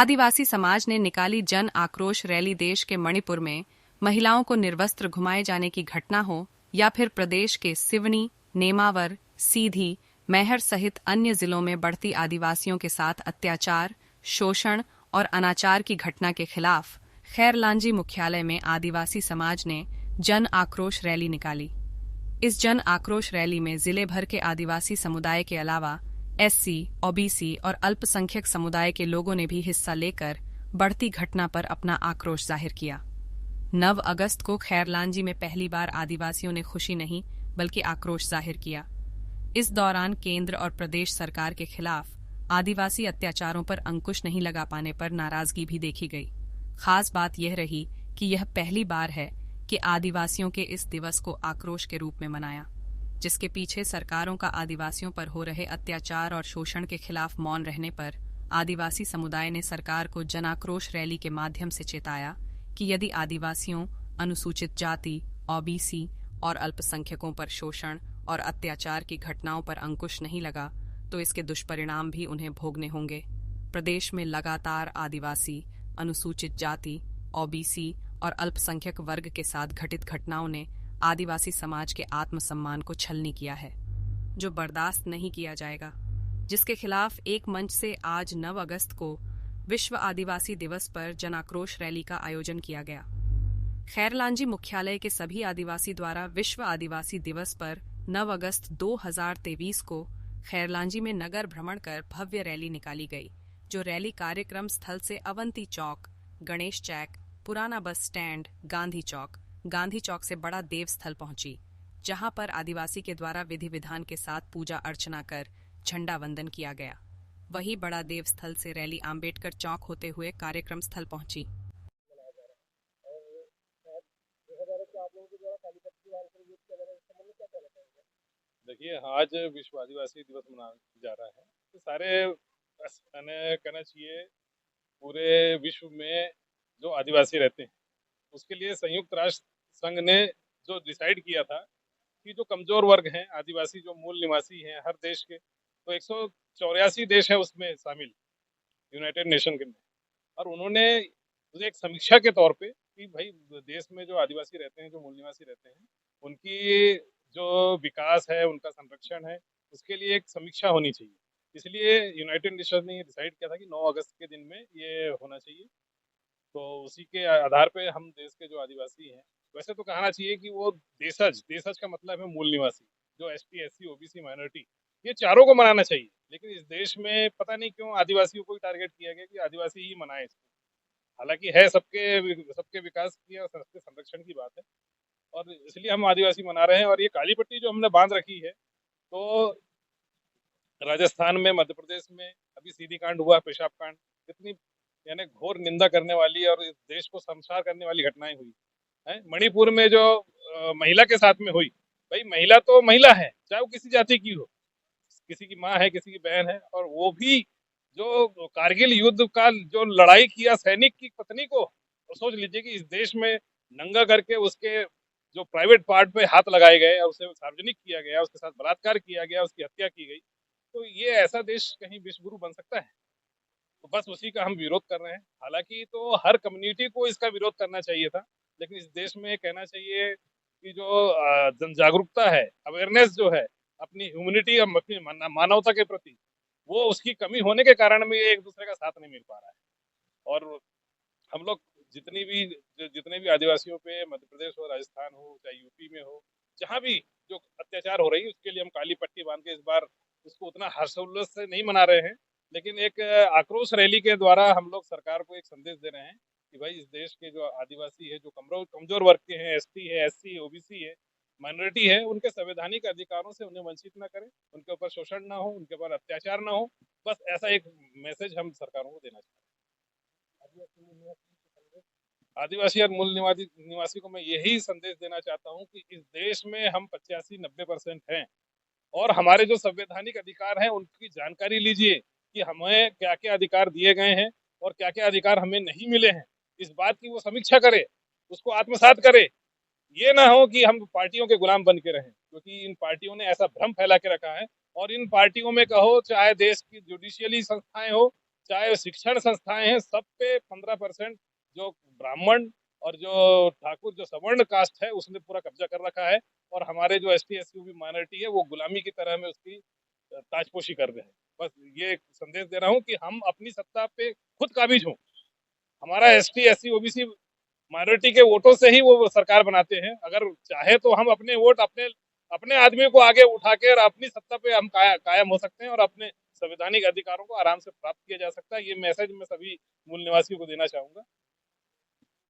आदिवासी समाज ने निकाली जन आक्रोश रैली। देश के मणिपुर में महिलाओं को निर्वस्त्र घुमाए जाने की घटना हो या फिर प्रदेश के सिवनी, नेमावर, सीधी, मैहर सहित अन्य जिलों में बढ़ती आदिवासियों के साथ अत्याचार, शोषण और अनाचार की घटना के खिलाफ खैरलांजी मुख्यालय में आदिवासी समाज ने जन आक्रोश रैली निकाली। इस जन आक्रोश रैली में जिले भर के आदिवासी समुदाय के अलावा एससी, ओबीसी और अल्पसंख्यक समुदाय के लोगों ने भी हिस्सा लेकर बढ़ती घटना पर अपना आक्रोश जाहिर किया। 9 अगस्त को खैरलांजी में पहली बार आदिवासियों ने खुशी नहीं बल्कि आक्रोश जाहिर किया। इस दौरान केंद्र और प्रदेश सरकार के खिलाफ आदिवासी अत्याचारों पर अंकुश नहीं लगा पाने पर नाराजगी भी देखी गई। खास बात यह रही कि यह पहली बार है कि आदिवासियों के इस दिवस को आक्रोश के रूप में मनाया, जिसके पीछे सरकारों का आदिवासियों पर हो रहे अत्याचार और शोषण के खिलाफ मौन रहने पर आदिवासी समुदाय ने सरकार को जन आक्रोश रैली के माध्यम से चेताया कि यदि आदिवासियों, अनुसूचित जाति, ओबीसी और अल्पसंख्यकों पर शोषण और अत्याचार की घटनाओं पर अंकुश नहीं लगा तो इसके दुष्परिणाम भी उन्हें भोगने होंगे। प्रदेश में लगातार आदिवासी, अनुसूचित जाति, ओबीसी और अल्पसंख्यक वर्ग के साथ घटित घटनाओं ने आदिवासी समाज के आत्मसम्मान को छलनी किया है, जो बर्दाश्त नहीं किया जाएगा। जिसके खिलाफ एक मंच से आज 9 अगस्त को विश्व आदिवासी दिवस पर जन आक्रोश रैली का आयोजन किया गया। खैरलांजी मुख्यालय के सभी आदिवासी द्वारा विश्व आदिवासी दिवस पर 9 अगस्त 2023 को खैरलांजी में नगर भ्रमण कर भव्य रैली निकाली गई, जो रैली कार्यक्रम स्थल से अवंती चौक, गणेश चौक, पुराना बस स्टैंड, गांधी चौक से बड़ा देव स्थल पहुंची, जहां पर आदिवासी के द्वारा विधि विधान के साथ पूजा अर्चना कर झंडा वंदन किया गया। वहीं बड़ा देव स्थल से रैली आम्बेडकर चौक होते हुए कार्यक्रम स्थल पहुंची। देखिए, आज विश्व आदिवासी दिवस मनाया जा रहा है, तो सारे कहना चाहिए पूरे विश्व में जो आदिवासी रहते हैं उसके लिए संयुक्त राष्ट्र संघ ने जो डिसाइड किया था कि जो कमजोर वर्ग हैं, आदिवासी जो मूल निवासी हैं हर देश के, तो 184 देश है उसमें शामिल यूनाइटेड नेशन के में, और उन्होंने एक समीक्षा के तौर पे कि भाई देश में जो आदिवासी रहते हैं, जो मूल निवासी रहते हैं, उनकी जो विकास है, उनका संरक्षण है, उसके लिए एक समीक्षा होनी चाहिए। इसलिए यूनाइटेड नेशन ने डिसाइड किया था कि 9 अगस्त के दिन में ये होना चाहिए। तो उसी के आधार पे हम देश के जो आदिवासी हैं, वैसे तो कहना चाहिए कि वो देशज का मतलब है मूल निवासी, जो एसटी, एससी, ओबीसी, माइनॉरिटी, ये चारों को मनाना चाहिए। लेकिन इस देश में पता नहीं क्यों आदिवासियों को ही टारगेट किया गया कि आदिवासी ही मनाए इसको। हालांकि है सबके विकास की और सबके संरक्षण की बात है, और इसलिए हम आदिवासी मना रहे हैं। और ये काली पट्टी जो हमने बांध रखी है, तो राजस्थान में, मध्य प्रदेश में अभी सीधी कांड हुआ, पेशाब कांड, इतनी यानी घोर निंदा करने वाली और इस देश को शर्मसार करने वाली घटनाएं हुई है। मणिपुर में जो महिला के साथ में हुई, भाई महिला तो महिला है, चाहे वो किसी जाति की हो, किसी की माँ है, किसी की बहन है, और वो भी जो कारगिल युद्ध का जो लड़ाई किया सैनिक की पत्नी को, तो सोच लीजिए कि इस देश में नंगा करके उसके जो प्राइवेट पार्ट पे हाथ लगाए गए और उसे सार्वजनिक किया गया, उसके साथ बलात्कार किया गया, उसकी हत्या की गई। तो ये ऐसा देश कहीं विश्व गुरु बन सकता है? तो बस उसी का हम विरोध कर रहे हैं। हालांकि तो हर कम्युनिटी को इसका विरोध करना चाहिए था, लेकिन इस देश में कहना चाहिए कि जो जन जागरूकता है, अवेयरनेस जो है अपनी ह्यूमनिटी, अपनी मानवता के प्रति, वो उसकी कमी होने के कारण में ये एक दूसरे का साथ नहीं मिल पा रहा है। और हम लोग जितने भी आदिवासियों पे, मध्य प्रदेश हो, राजस्थान हो, चाहे यूपी में हो, जहाँ भी जो अत्याचार हो रही है, उसके लिए हम काली पट्टी बांध के इस बार उसको उतना हर्षोल्लास से नहीं मना रहे हैं, लेकिन एक आक्रोश रैली के द्वारा हम लोग सरकार को एक संदेश दे रहे हैं कि भाई इस देश के जो आदिवासी है, जो कमजोर वर्ग के हैं, एसटी है, एससी, ओबीसी है, माइनॉरिटी है, उनके संवैधानिक अधिकारों से उन्हें वंचित न करें, उनके ऊपर शोषण ना हो, उनके ऊपर अत्याचार ना हो। बस ऐसा एक मैसेज हम सरकारों को देना चाहते हैं। आदिवासी और मूल निवासी को मैं यही संदेश देना चाहता हूँ कि इस देश में हम 85-90% हैं, और हमारे जो संवैधानिक अधिकार हैं उनकी जानकारी लीजिए कि हमें क्या क्या अधिकार दिए गए हैं और क्या क्या अधिकार हमें नहीं मिले हैं। इस बात की वो समीक्षा करे, उसको आत्मसात करे। ये ना हो कि हम पार्टियों के गुलाम बन के रहें, क्योंकि इन पार्टियों ने ऐसा भ्रम फैला के रखा है। और इन पार्टियों में कहो, चाहे देश की जुडिशियली संस्थाएं हो, चाहे शिक्षण संस्थाएं हैं, सब पे 15% जो ब्राह्मण और जो ठाकुर जो सवर्ण कास्ट है उसने पूरा कब्जा कर रखा है। और हमारे जो S T S C minority है वो गुलामी की तरह में उसकी ताजपोशी कर रहे हैं। बस ये संदेश दे रहा हूँ कि हम अपनी सत्ता पे खुद काबिज हों। हमारा S T S C OBC minority के वोटों से ही वो सरकार बनाते हैं। अगर चाहे तो हम अपने वोट अपने अपने आदमी को आगे उठा के और अपनी सत्ता पे हम कायम हो सकते हैं और अपने संवैधानिक अधिकारों को आराम से प्राप्त किया जा सकता है। ये मैसेज मैं सभी मूल निवासियों को देना चाहूंगा।